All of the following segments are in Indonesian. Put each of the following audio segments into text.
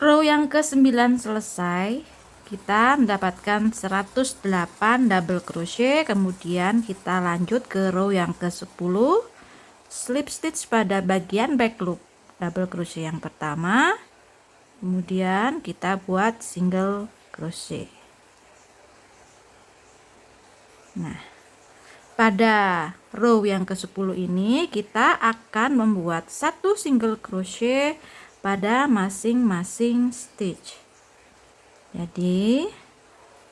Row yang ke-9 selesai, kita mendapatkan 108 double crochet. Kemudian kita lanjut ke row yang ke-10, slip stitch pada bagian back loop, double crochet yang pertama, kemudian kita buat single crochet. Nah, pada row yang ke-10 ini kita akan membuat satu single crochet pada masing-masing stitch. Jadi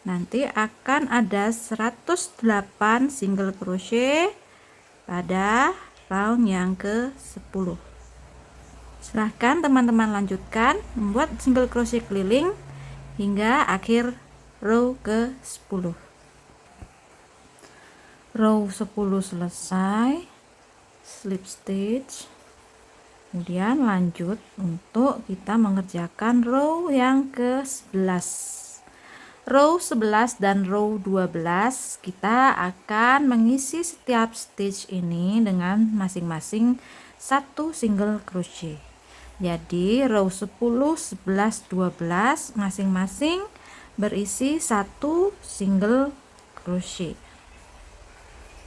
nanti akan ada 108 single crochet pada round yang ke-10. Silahkan teman-teman lanjutkan membuat single crochet keliling hingga akhir row ke-10. Row 10 selesai, slip stitch, kemudian lanjut untuk kita mengerjakan row yang ke-11. Row 11 dan row 12 kita akan mengisi setiap stitch ini dengan masing-masing satu single crochet. Jadi row 10, 11, 12 masing-masing berisi satu single crochet.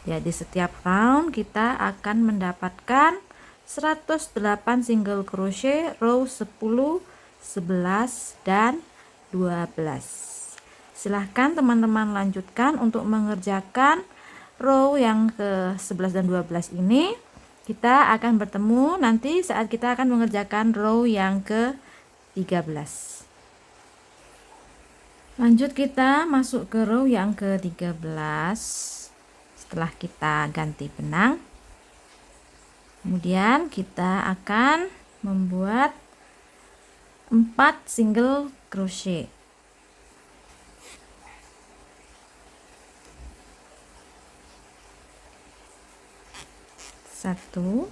Jadi setiap round kita akan mendapatkan 108 single crochet row 10, 11 dan 12. Silahkan teman-teman lanjutkan untuk mengerjakan row yang ke-11 dan 12 ini. Kita akan bertemu nanti saat kita akan mengerjakan row yang ke-13. Lanjut kita masuk ke row yang ke-13. Setelah kita ganti benang, kemudian kita akan membuat 4 single crochet. 1,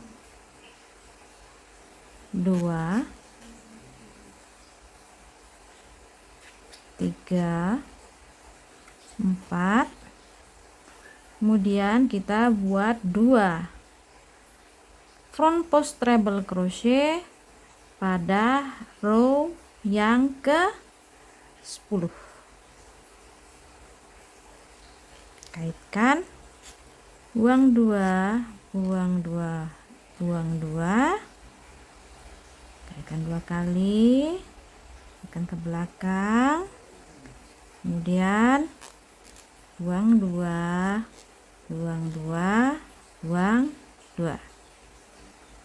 2, 3, 4. Kemudian kita buat 2 front post treble crochet pada row yang ke-10. Kaitkan, buang 2, buang 2, buang 2, kaitkan 2 kali, kaitkan ke belakang, kemudian buang 2, buang 2, buang 2.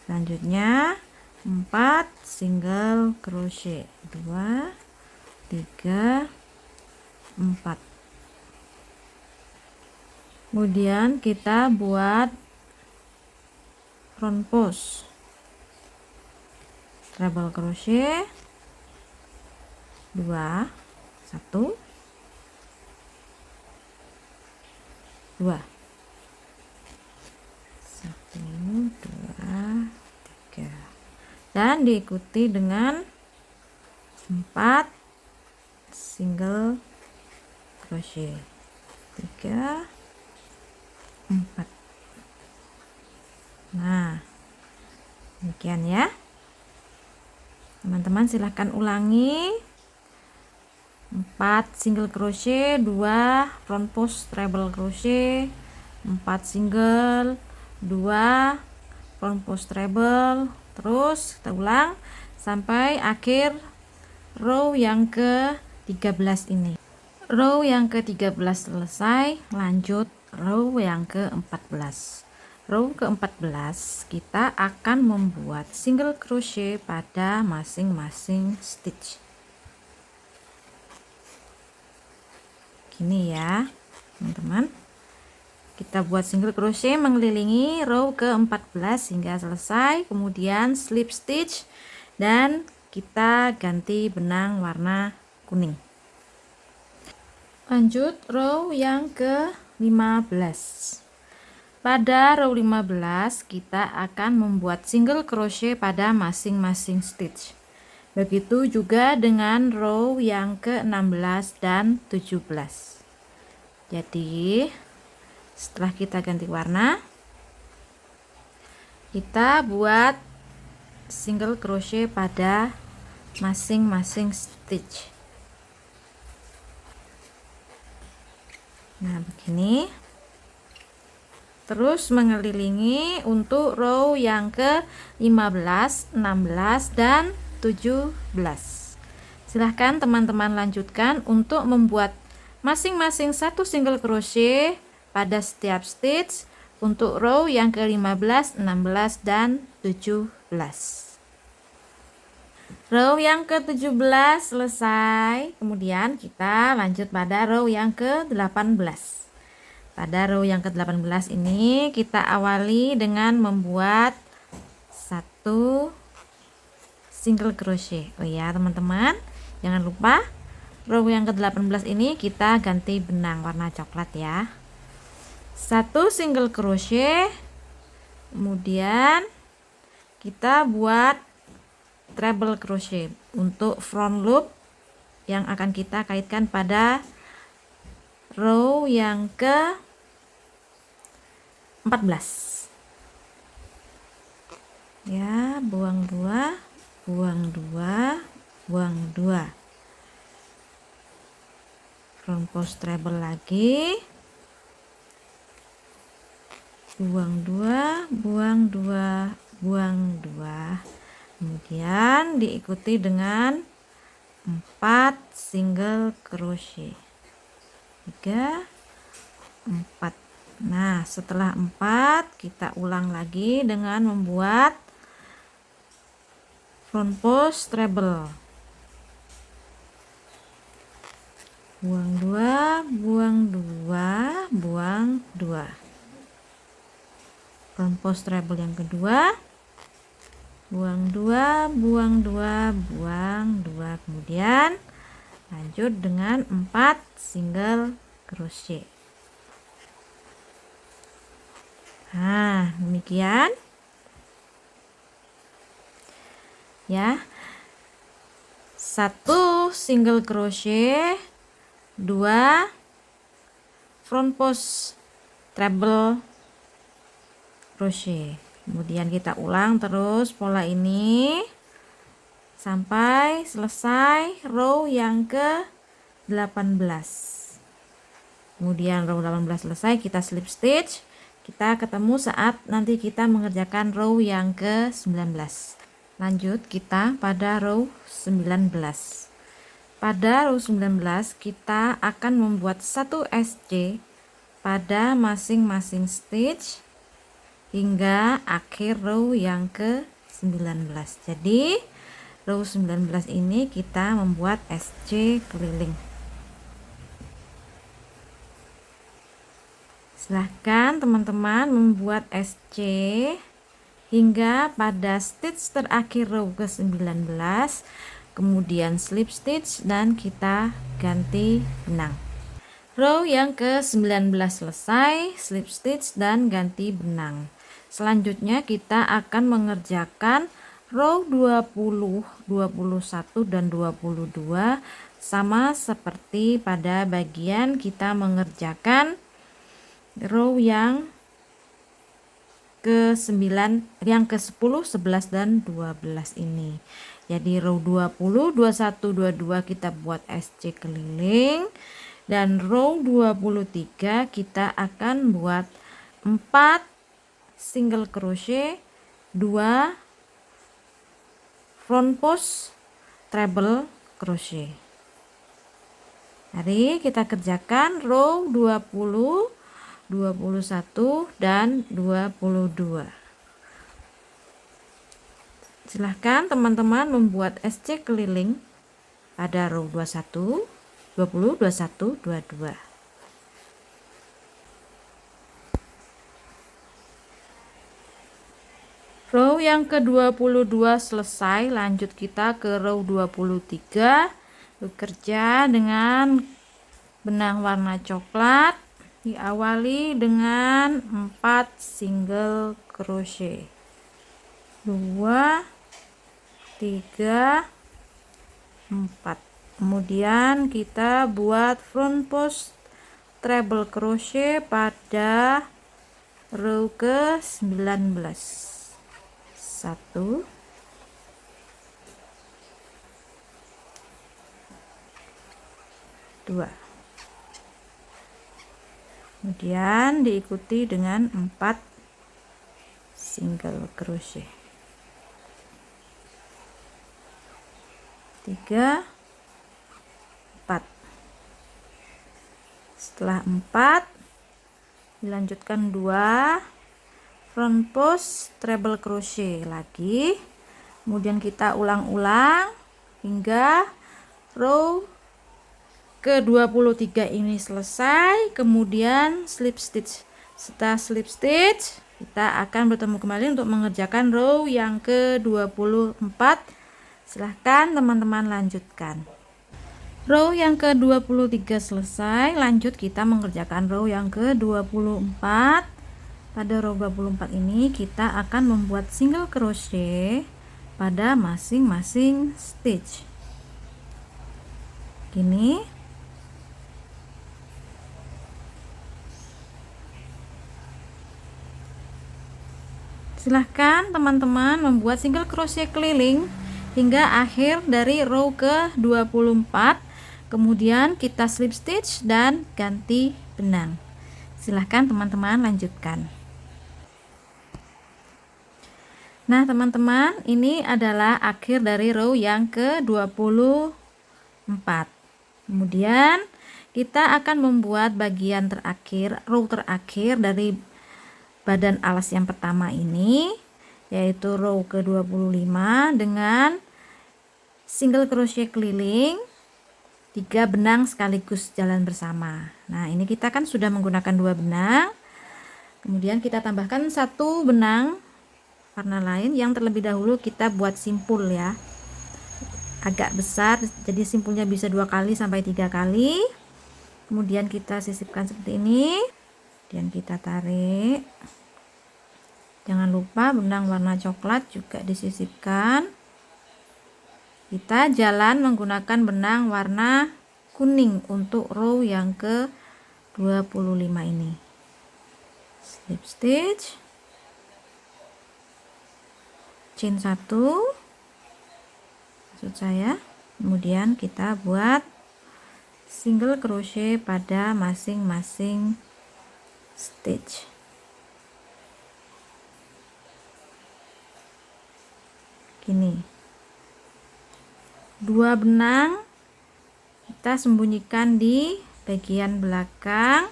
Selanjutnya 4 single crochet, 2, 3, 4. Kemudian kita buat front post treble crochet 2, 1, 2, 1, 2, 3, dan diikuti dengan 4 single crochet, 3, 4. Nah, demikian ya teman-teman. Silahkan ulangi 4 single crochet, 2 front post treble crochet, 4 single, 2 front post treble, terus kita ulang sampai akhir row yang ke-13 ini. Row yang ke-13 selesai, lanjut row yang ke-14. Row ke-14 kita akan membuat single crochet pada masing-masing stitch. Gini ya teman-teman, kita buat single crochet mengelilingi row ke-14 hingga selesai, kemudian slip stitch dan kita ganti benang warna kuning. Lanjut row yang ke-15. Pada row 15 kita akan membuat single crochet pada masing-masing stitch. Begitu juga dengan row yang ke-16 dan 17. Jadi setelah kita ganti warna, kita buat single crochet pada masing-masing stitch. Nah, begini. Terus mengelilingi untuk row yang ke 15, 16 dan 17. Silahkan teman-teman lanjutkan untuk membuat masing-masing satu single crochet pada setiap stitch untuk row yang ke 15, 16 dan 17. Row yang ke-17 selesai. Kemudian kita lanjut pada row yang ke-18. Pada row yang ke-18 ini kita awali dengan membuat satu single crochet. Oh ya teman-teman, jangan lupa row yang ke-18 ini kita ganti benang warna coklat ya. Satu single crochet, kemudian kita buat treble crochet untuk front loop yang akan kita kaitkan pada row yang ke 14 ya. Buang 2, buang 2, buang 2, front post treble lagi, buang 2, buang 2, buang 2, kemudian diikuti dengan 4 single crochet, 3, 4. Nah, setelah 4 kita ulang lagi dengan membuat front post treble. Buang 2, buang 2, buang 2. Front post treble yang kedua. Buang 2, buang 2, buang 2. Kemudian lanjut dengan 4 single crochet. Nah, demikian ya. 1 single crochet, 2 front post treble crochet. Kemudian kita ulang terus pola ini sampai selesai row yang ke 18. Kemudian row 18 selesai, kita slip stitch. Kita ketemu saat nanti kita mengerjakan row yang ke 19. Lanjut kita pada row 19. Pada row 19 kita akan membuat 1 SC pada masing-masing stitch hingga akhir row yang ke 19. Jadi row 19 ini kita membuat SC keliling. Silahkan teman-teman membuat SC hingga pada stitch terakhir row ke 19, kemudian slip stitch dan kita ganti benang. Row yang ke 19 selesai, slip stitch dan ganti benang. Selanjutnya kita akan mengerjakan row 20, 21 dan 22 sama seperti pada bagian kita mengerjakan row yang ke-9, yang ke-10, 11 dan 12 ini. Jadi row 20, 21, 22 kita buat SC keliling, dan row 23 kita akan buat 4 single crochet, 2 front post treble crochet. Mari kita kerjakan row 20, 21 dan 22. Silahkan teman-teman membuat SC keliling pada row 21, 20, 21, 22. Row yang ke-22 selesai, lanjut kita ke row 23. Bekerja dengan benang warna coklat. Diawali dengan 4 single crochet, 2, 3, 4. Kemudian kita buat front post treble crochet pada row ke 19. 1, 2. Kemudian diikuti dengan 4 single crochet. 3, 4. Setelah 4 dilanjutkan 2 front post treble crochet lagi, kemudian kita ulang-ulang hingga row ke-23 ini selesai, kemudian slip stitch. Setelah slip stitch kita akan bertemu kembali untuk mengerjakan row yang ke-24. Silahkan teman-teman lanjutkan. Row yang ke-23 selesai, lanjut kita mengerjakan row yang ke-24. Pada row 24 ini kita akan membuat single crochet pada masing-masing stitch. Gini. Silahkan teman-teman membuat single crochet keliling hingga akhir dari row ke-24. Kemudian kita slip stitch dan ganti benang. Silahkan teman-teman lanjutkan. Nah teman-teman, ini adalah akhir dari row yang ke-24. Kemudian kita akan membuat bagian terakhir, row terakhir dari badan alas yang pertama ini, yaitu row ke-25 dengan single crochet keliling 3 benang sekaligus jalan bersama. Nah ini kita kan sudah menggunakan 2 benang, kemudian kita tambahkan 1 benang warna lain yang terlebih dahulu kita buat simpul ya, agak besar, jadi simpulnya bisa 2 kali sampai 3 kali. Kemudian kita sisipkan seperti ini, kemudian kita tarik. Jangan lupa benang warna coklat juga disisipkan. Kita jalan menggunakan benang warna kuning untuk row yang ke-25 ini. Slip stitch, chain 1 maksud saya, kemudian kita buat single crochet pada masing-masing stitch. Gini, 2 benang kita sembunyikan di bagian belakang,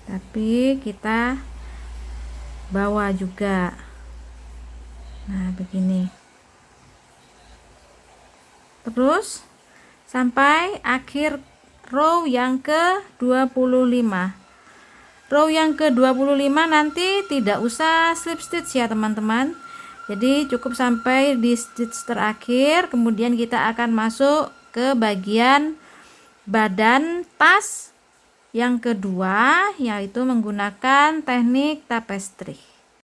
tapi kita bawa juga. Nah begini, terus sampai akhir row yang ke-25. Row yang ke-25 nanti tidak usah slip stitch ya teman-teman, jadi cukup sampai di stitch terakhir. Kemudian kita akan masuk ke bagian badan tas yang kedua, yaitu menggunakan teknik tapestry.